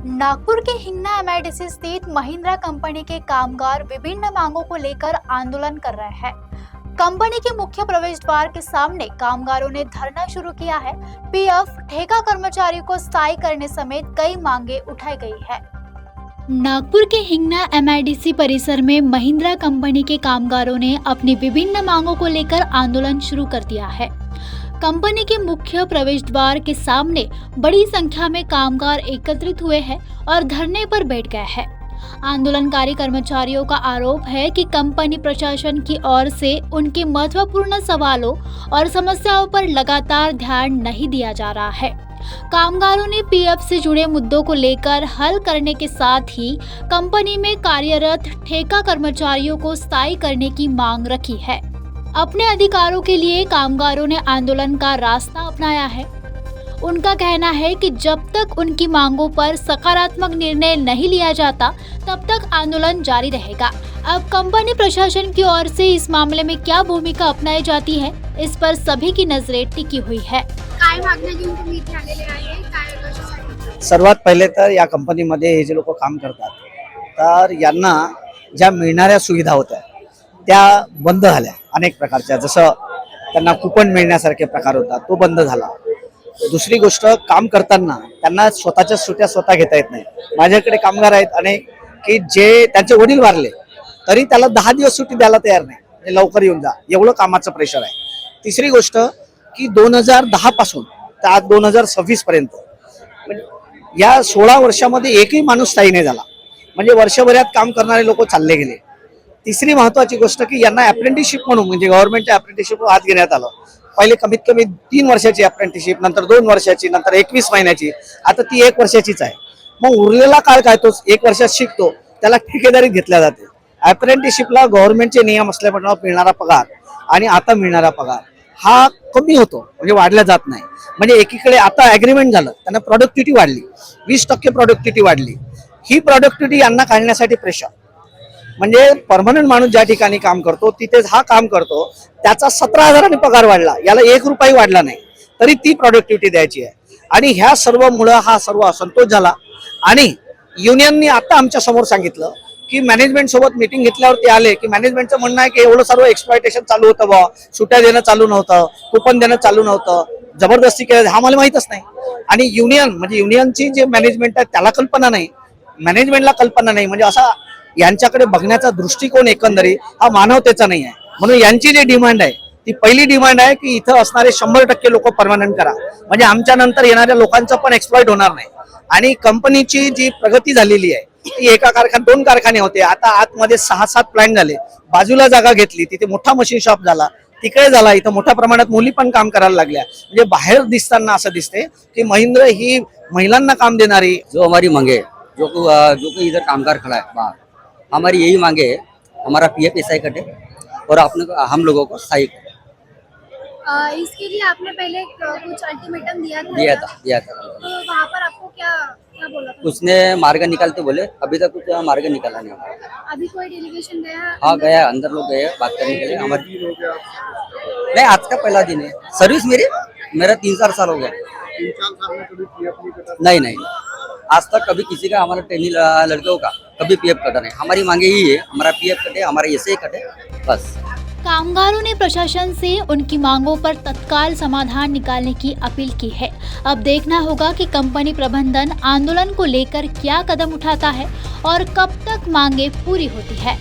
नागपुर के Hingna MIDC स्थित Mahindra company के कामगार विभिन्न मांगों को लेकर आंदोलन कर रहे हैं। कंपनी के मुख्य प्रवेश द्वार के सामने कामगारों ने धरना शुरू किया है। पीएफ, ठेका कर्मचारियों को स्थायी करने समेत कई मांगे उठाई गई है। नागपुर के हिंगना एमआईडीसी परिसर में महिंद्रा कंपनी के कामगारों ने अपनी विभिन्न मांगों को लेकर आंदोलन शुरू कर दिया है। कंपनी के मुख्य प्रवेश द्वार के सामने बड़ी संख्या में कामगार एकत्रित हुए हैं और धरने पर बैठ गए हैं। आंदोलनकारी कर्मचारियों का आरोप है कि कंपनी प्रशासन की ओर से उनके महत्वपूर्ण सवालों और समस्याओं पर लगातार ध्यान नहीं दिया जा रहा है। कामगारों ने पीएफ से जुड़े मुद्दों को लेकर हल करने के साथ ही कंपनी में कार्यरत ठेका कर्मचारियों को स्थायी करने की मांग रखी है। अपने अधिकारों के लिए कामगारों ने आंदोलन का रास्ता अपनाया है। उनका कहना है कि जब तक उनकी मांगों पर सकारात्मक निर्णय नहीं लिया जाता तब तक आंदोलन जारी रहेगा। अब कंपनी प्रशासन की ओर से इस मामले में क्या भूमिका अपनाई जाती है, इस पर सभी की नजरें टिकी हुई है। काय मागण्या घेऊन तुम्ही इथे आलेले आहे? काय कशासाठी? सर्वात पहिले तर या कंपनीमध्ये हे जे लोक काम करतात तर यांना ज्या मिळणाऱ्या सुविधा होत्या त्या बंद झाल्या अनेक प्रकारच्या। जसं त्यांना कुपन मिळण्यासारखे प्रकार होता तो बंद झाला। दुसरी गोष्ट, काम करताना त्यांना स्वतःच्या सुट्ट्या स्वतः घेता येत नाही। माझ्याकडे कामगार आहेत अनेक की जे त्यांचे वडील वारले तरी त्याला 10 दिवस सुट्टी द्यायला तयार नाही, म्हणजे लवकर येऊन जा, एवढं कामाचं प्रेशर आहे। तिसरी गोष्ट की 2010 पासून तर आज 2026 पर्यंत या 16 वर्षामध्ये एकही माणूस स्थायी नाही झाला, म्हणजे वर्षभरात काम करणारे लोक चालले गेले। तिसरी महत्वाची गोष्ट की यांना अप्रेंटिसशिप म्हणून म्हणजे गव्हर्नमेंटच्या अप्रेंटिसशिप हात घेण्यात आलं। पहिले कमीत कमी 3 वर्षाची अप्रेंटिसशिप, नंतर 2 वर्षाची, नंतर 21 महिन्याची, आता ती 1 वर्षाचीच आहे। मग उरलेला काळ काय, तो 1 वर्षात शिकतो त्याला ठेकेदारीत घेतल्या जाते। अप्रेंटिसशिपला गव्हर्नमेंटचे नियम असल्यामुळे मिळणारा पगार आणि आता मिळणारा पगार हा कमी होतो, म्हणजे वाढला जात नाही। म्हणजे एकीकडे आता ॲग्रीमेंट झालं, त्यांना प्रोडक्टिव्हिटी वाढली, 20% प्रोडक्टिव्हिटी वाढली। ही प्रोडक्टिव्हिटी यांना काढण्यासाठी प्रेशर, म्हणजे परमनंट माणूस ज्या ठिकाणी काम करतो तिथेच हा काम करतो, त्याचा 17,000 पगार वाढला, याला 1 रुपया वाढला नाही तरी ती प्रोडक्टिव्हिटी द्यायची आहे। आणि ह्या सर्व मुळे हा सर्व असंतोष झाला आणि युनियननी आता आमच्या समोर सांगितलं की मॅनेजमेंट सोबत मीटिंग घेतल्यावर ते आले की मॅनेजमेंटचं म्हणणं आहे की एवढं सर्व एक्सप्लॉयटेशन चालू होतं, बा सुट्ट्या देणं चालू नव्हतं, कुपन देणं चालू नव्हतं, जबरदस्ती केलं, हा मला माहीतच नाही। आणि युनियन म्हणजे युनियनची जे मॅनेजमेंट आहे त्याला कल्पना नाही, मॅनेजमेंटला कल्पना नाही, म्हणजे असा यांच्याकडे बघण्याचा दृष्टिकोन एकंदरीत हा मानवतेचा नाही आहे। म्हणून यांची जी डिमांड आहे ती पहिली डिमांड आहे की इथं असणारे 100% लोक परमनंट करा, म्हणजे आमच्या नंतर येणाऱ्या लोकांचं पण एक्सप्लॉइट होणार नाही। आणि कंपनीची जी प्रगती झालेली आहे ती एका कारखान्यात 2 कारखाने होते, आता आतमध्ये 6-7 प्लांट झाले, बाजूला जागा घेतली, तिथे मोठा मशीन शॉप झाला, तिकडे झाला, इथं मोठ्या प्रमाणात मुली पण काम करायला लागल्या। म्हणजे बाहेर दिसताना असं दिसते की महिंद्रा ही महिलांना काम देणारी। जो हमारी मांगे जो कोई इधर कामगार खड़ा है बाहर, हमारी यही मांगे है, हमारा पीएफ एसआई कटे और हम लोगों को स्थायी करे। इसके लिए आपने पहले कुछ अल्टीमेटम दिया था। तो वहाँ पर आपको क्या क्या बोला था? उसने मार्ग निकालते बोले, अभी तक कुछ मार्ग निकाला नहीं हमारा। अभी कोई डेलीगेशन गया? हाँ गया, अंदर लोग गए बात करने के लिए। हमारी नहीं, आज का पहला दिन है सर्विस मेरा 3-4 साल हो गया। 3-4 साल में कभी पीएफ नहीं कटा? नहीं, आज तक कभी किसी का, हमारा ट्रेनी लड़कियों का कभी पीएफ कटा नहीं। हमारी मांगे ही है, हमारा पीएफ कटे, हमारा एसआई कटे, बस। कामगारों ने प्रशासन से उनकी मांगों पर तत्काल समाधान निकालने की अपील की है। अब देखना होगा कि कंपनी प्रबंधन आंदोलन को लेकर क्या कदम उठाता है और कब तक मांगे पूरी होती है।